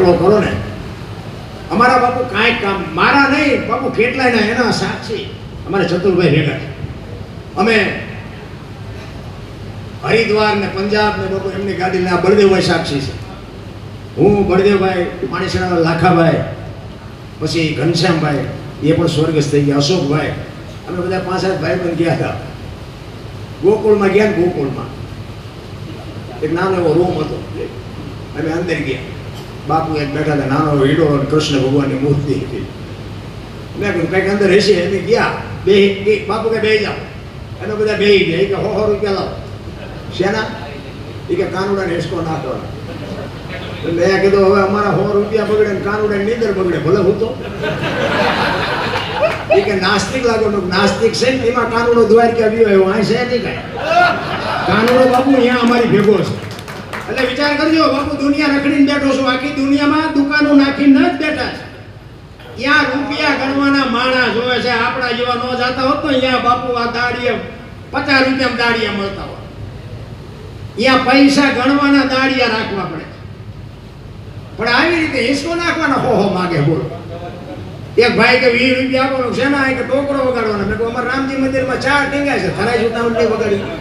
દાખલો કરો ને, અમારા બાપુ કાંઈ કામ મારા નહીં, બાપુ કેટલાયના એના સાક્ષી અમારે ચતુરભાઈ ભેગા છે. અમે હરિદ્વાર ને પંજાબ ને બાપુ એમની ગાડી ને બળદેવભાઈ સાક્ષી છે, હું બળદેવભાઈ, પાણીસણા લાખાભાઈ, પછી ઘનશ્યામભાઈ એ પણ સ્વર્ગસ્થ થઈ ગયા, અશોકભાઈ, અમે બધા 5-7 ભાઈ ગયા હતા. ગોકુળમાં ગયા ને, ગોકુળમાં એક નાનો એવો રૂમ હતો, અમે અંદર ગયા, બાપુ એક બેઠા હતા, નાનો હીડો કૃષ્ણ ભગવાનની મૂર્તિ હતી. મેં કહ્યું કંઈક અંદર હશે, અમે ગયા, બે બાપુ કે બે જાઓ, એને બધા બે ગયા, કે 100 રૂપિયા લાવો. શેના? એ કે કાનુડાને હેસકો નાખવાનો. મેં કીધું હવે અમારા 100 રૂપિયા બગડે ને કાનુડાની નીંદર બગડે, ભલે હું તો એ કે નાસ્તિક લાગો. નાસ્તિક છે ને એમાં કાનુડો દ્વારકા આવ્યો, અહીં છે નહીં કાંઈ. કાનુડો બાપુ અહીંયા અમારી ભેગો છે. એટલે વિચાર કરજો બાપુ, દુનિયા રખડીને બેઠો છું, આખી દુનિયામાં દુકાનો નાખીને જ બેઠા છે. ત્યાં રૂપિયા ગણવાના માણા જોવે છે, આપણા જેવા ન જાતા હોત તો અહીંયા બાપુ આ દાડીએ 50 રૂપિયા દાડિયા મળતા હોય. અહીંયા પૈસા ગણવાના દાડિયા રાખવા પડે, પણ આવી રીતે હિસ્સો નાખવાના હો માગે. બોલો, એક ભાઈ કે 20 રૂપિયા આપો, શેના? કે ટોકરો વગાડવાનો. મેં કહું અમારા રામજી મંદિરમાં 4 ટીંગાય છે, ખરાઈ ઉતાવળ વગાડી.